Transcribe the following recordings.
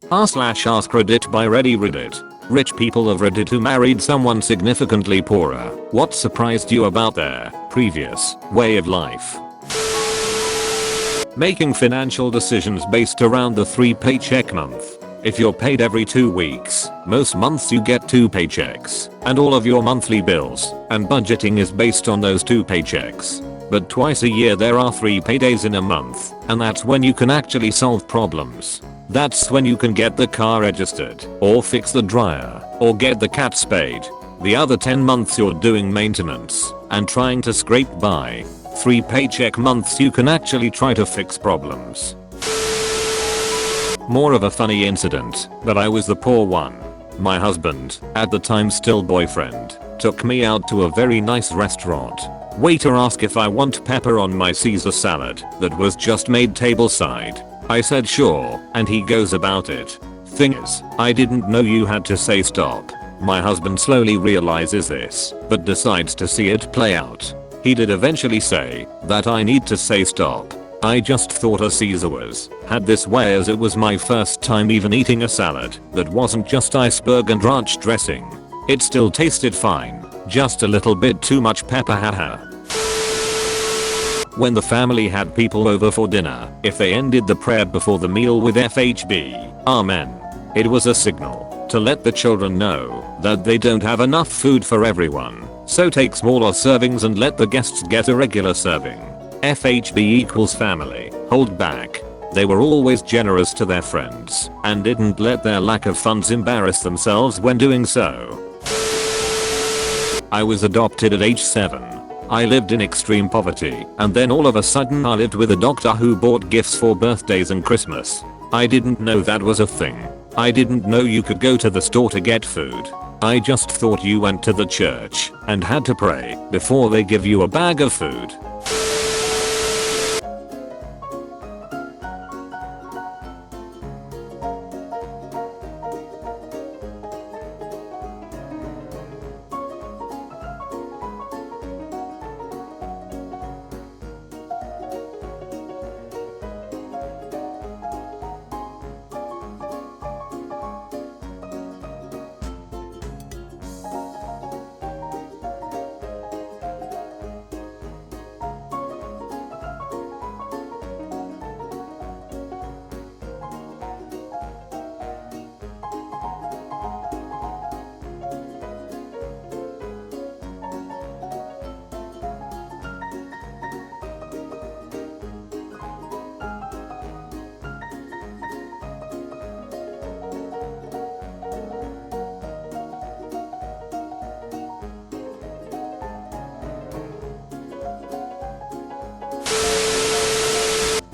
r/AskReddit by Reddit. Rich people of Reddit who married someone significantly poorer. What surprised you about their previous way of life? Making financial decisions based around the 3-paycheck month. If you're paid every 2 weeks, most months you get 2 paychecks, and all of your monthly bills and budgeting is based on those 2 paychecks. But twice a year there are 3 paydays in a month, and that's when you can actually solve problems. That's when you can get the car registered, or fix the dryer, or get the cat spayed. The other 10 months you're doing maintenance and trying to scrape by. 3 paycheck months you can actually try to fix problems. More of a funny incident, but I was the poor one. My husband, at the time still boyfriend, took me out to a very nice restaurant. Waiter asked if I want pepper on my Caesar salad that was just made tableside. I said sure, and he goes about it. Thing is, I didn't know you had to say stop. My husband slowly realizes this, but decides to see it play out. He did eventually say that I need to say stop. I just thought a Caesar had this way, as it was my first time even eating a salad that wasn't just iceberg and ranch dressing. It still tasted fine, just a little bit too much pepper, haha. When the family had people over for dinner, if they ended the prayer before the meal with FHB, Amen, it was a signal to let the children know that they don't have enough food for everyone, so take smaller servings and let the guests get a regular serving. FHB equals family, hold back. They were always generous to their friends and didn't let their lack of funds embarrass themselves when doing so. I was adopted at age 7. I lived in extreme poverty, and then all of a sudden I lived with a doctor who bought gifts for birthdays and Christmas. I didn't know that was a thing. I didn't know you could go to the store to get food. I just thought you went to the church and had to pray before they give you a bag of food.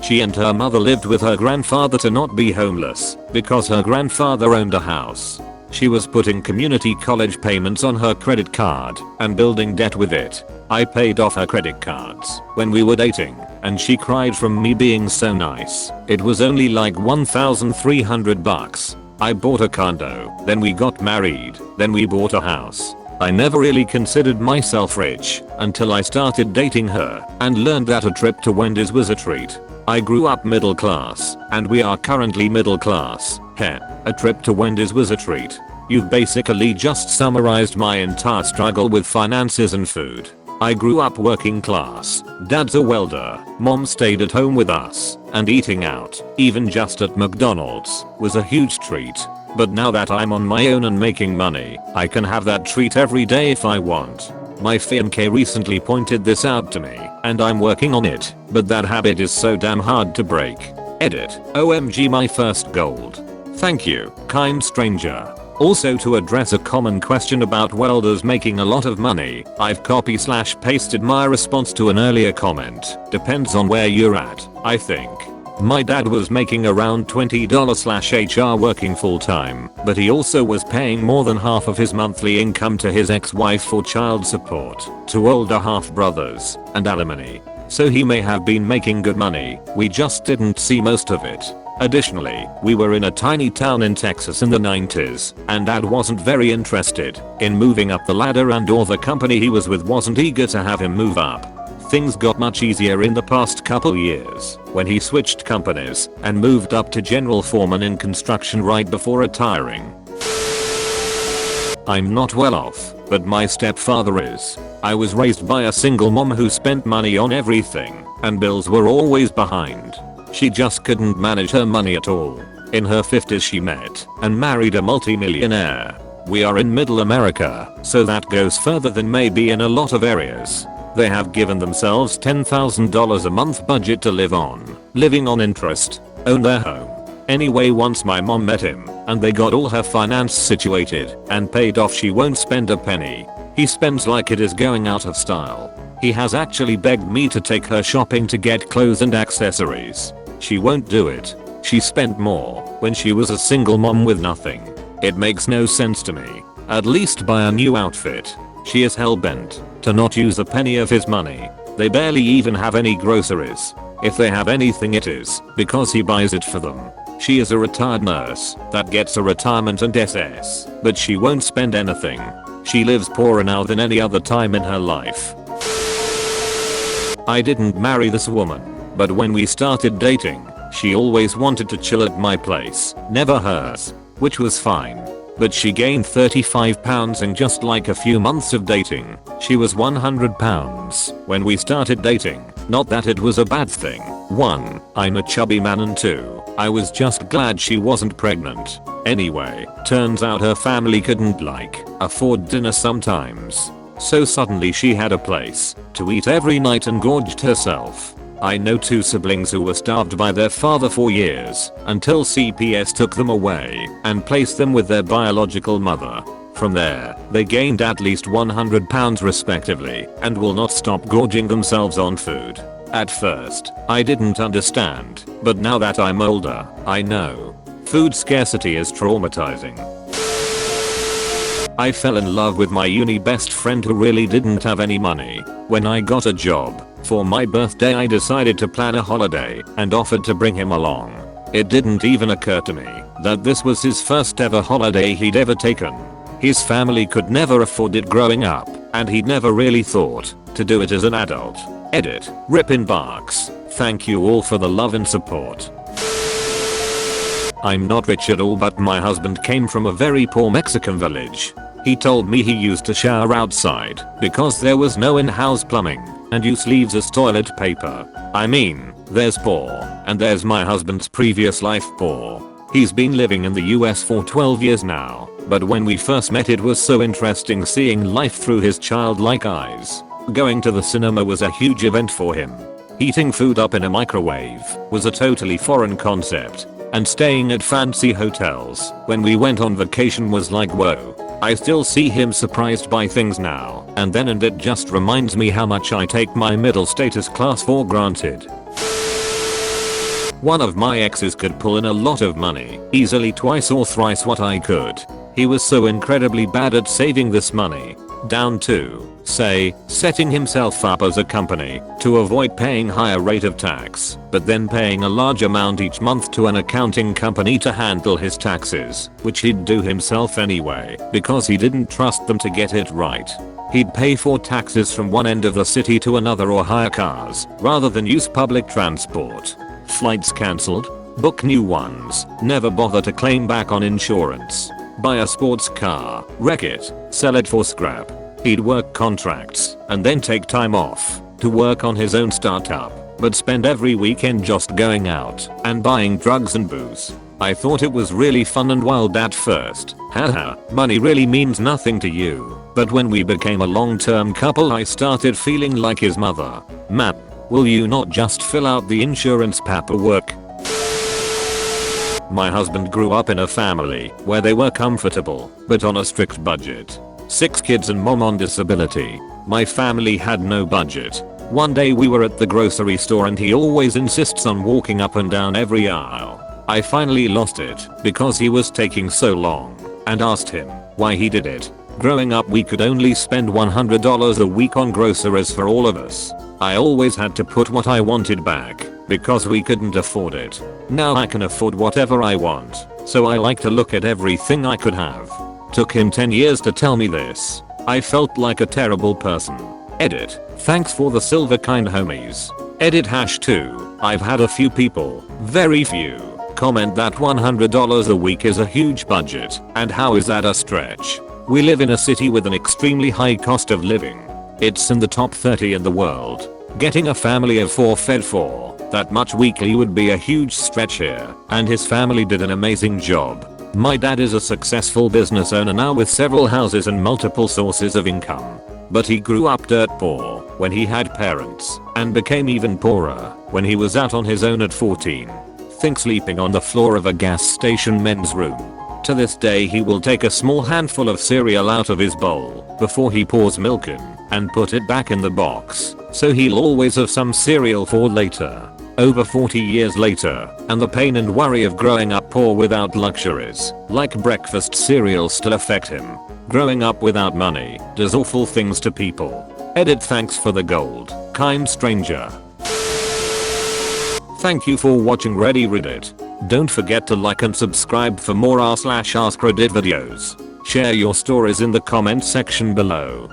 She and her mother lived with her grandfather to not be homeless, because her grandfather owned a house. She was putting community college payments on her credit card and building debt with it. I paid off her credit cards when we were dating, and she cried from me being so nice. It was only like $1,300. I bought a condo, then we got married, then we bought a house. I never really considered myself rich until I started dating her and learned that a trip to Wendy's was a treat. I grew up middle class, and we are currently middle class. Heh, a trip to Wendy's was a treat. You've basically just summarized my entire struggle with finances and food. I grew up working class, dad's a welder, mom stayed at home with us, and eating out, even just at McDonald's, was a huge treat. But now that I'm on my own and making money, I can have that treat every day if I want. My EmKay recently pointed this out to me, and I'm working on it, but that habit is so damn hard to break. Edit. OMG, my first gold. Thank you, kind stranger. Also, to address a common question about welders making a lot of money, I've copy/pasted my response to an earlier comment. Depends on where you're at, I think. My dad was making around $20/HR working full time, but he also was paying more than half of his monthly income to his ex-wife for child support, 2 older half-brothers, and alimony. So he may have been making good money, we just didn't see most of it. Additionally, we were in a tiny town in Texas in the 90s, and dad wasn't very interested in moving up the ladder, and or the company he was with wasn't eager to have him move up. Things got much easier in the past couple years when he switched companies and moved up to general foreman in construction right before retiring. I'm not well off, but my stepfather is. I was raised by a single mom who spent money on everything, and bills were always behind. She just couldn't manage her money at all. In her 50s she met and married a multi-millionaire. We are in middle America, so that goes further than maybe in a lot of areas. They have given themselves $10,000 a month budget to live on, living on interest, own their home. Anyway, once my mom met him and they got all her finance situated and paid off, she won't spend a penny. He spends like it is going out of style. He has actually begged me to take her shopping to get clothes and accessories. She won't do it. She spent more when she was a single mom with nothing. It makes no sense to me. At least buy a new outfit. She is hell-bent to not use a penny of his money. They barely even have any groceries. If they have anything, it is because he buys it for them. She is a retired nurse that gets a retirement and SS, but she won't spend anything. She lives poorer now than any other time in her life. I didn't marry this woman, but when we started dating, she always wanted to chill at my place, never hers, which was fine. But she gained 35 pounds in just like a few months of dating. She was 100 pounds when we started dating. Not that it was a bad thing. 1. I'm a chubby man, and 2. I was just glad she wasn't pregnant. Anyway, turns out her family couldn't afford dinner sometimes. So suddenly she had a place to eat every night and gorged herself. I know 2 siblings who were starved by their father for years until CPS took them away and placed them with their biological mother. From there, they gained at least 100 pounds respectively and will not stop gorging themselves on food. At first, I didn't understand, but now that I'm older, I know. Food scarcity is traumatizing. I fell in love with my uni best friend who really didn't have any money. When I got a job, for my birthday I decided to plan a holiday and offered to bring him along. It didn't even occur to me that this was his first ever holiday he'd ever taken. His family could never afford it growing up, and he'd never really thought to do it as an adult. Edit. Rip in barks. Thank you all for the love and support. I'm not rich at all, but my husband came from a very poor Mexican village. He told me he used to shower outside because there was no in-house plumbing and use leaves as toilet paper. I mean, there's poor, and there's my husband's previous life poor. He's been living in the US for 12 years now, but when we first met it was so interesting seeing life through his childlike eyes. Going to the cinema was a huge event for him. Heating food up in a microwave was a totally foreign concept. And staying at fancy hotels when we went on vacation was like whoa. I still see him surprised by things now and then, and it just reminds me how much I take my middle status class for granted. One of my exes could pull in a lot of money, easily twice or thrice what I could. He was so incredibly bad at saving this money, down to, say, setting himself up as a company to avoid paying higher rate of tax, but then paying a large amount each month to an accounting company to handle his taxes, which he'd do himself anyway because he didn't trust them to get it right. He'd pay for taxes from one end of the city to another or hire cars rather than use public transport. Flights cancelled, book new ones, never bother to claim back on insurance. Buy a sports car, wreck it, sell it for scrap. He'd work contracts and then take time off to work on his own startup, but spend every weekend just going out and buying drugs and booze. I thought it was really fun and wild at first. Haha, money really means nothing to you. But when we became a long-term couple I started feeling like his mother. Man, will you not just fill out the insurance paperwork? My husband grew up in a family where they were comfortable, but on a strict budget. 6 kids and mom on disability. My family had no budget. One day we were at the grocery store and he always insists on walking up and down every aisle. I finally lost it because he was taking so long and asked him why he did it. Growing up we could only spend $100 a week on groceries for all of us. I always had to put what I wanted back because we couldn't afford it. Now I can afford whatever I want, so I like to look at everything I could have. Took him 10 years to tell me this. I felt like a terrible person. Edit. Thanks for the silver kind homies. Edit #2. I've had a few people, very few, comment that $100 a week is a huge budget, and how is that a stretch? We live in a city with an extremely high cost of living. It's in the top 30 in the world. Getting a family of 4 fed for that much weekly would be a huge stretch here, and his family did an amazing job. My dad is a successful business owner now with several houses and multiple sources of income. But he grew up dirt poor when he had parents, and became even poorer when he was out on his own at 14. Think sleeping on the floor of a gas station men's room. To this day he will take a small handful of cereal out of his bowl before he pours milk in and put it back in the box, so he'll always have some cereal for later. Over 40 years later, and the pain and worry of growing up poor without luxuries, like breakfast cereal, still affect him. Growing up without money does awful things to people. Edit thanks for the gold, kind stranger. Thank you for watching Reddit. Don't forget to like and subscribe for more r/AskReddit videos. Share your stories in the comment section below.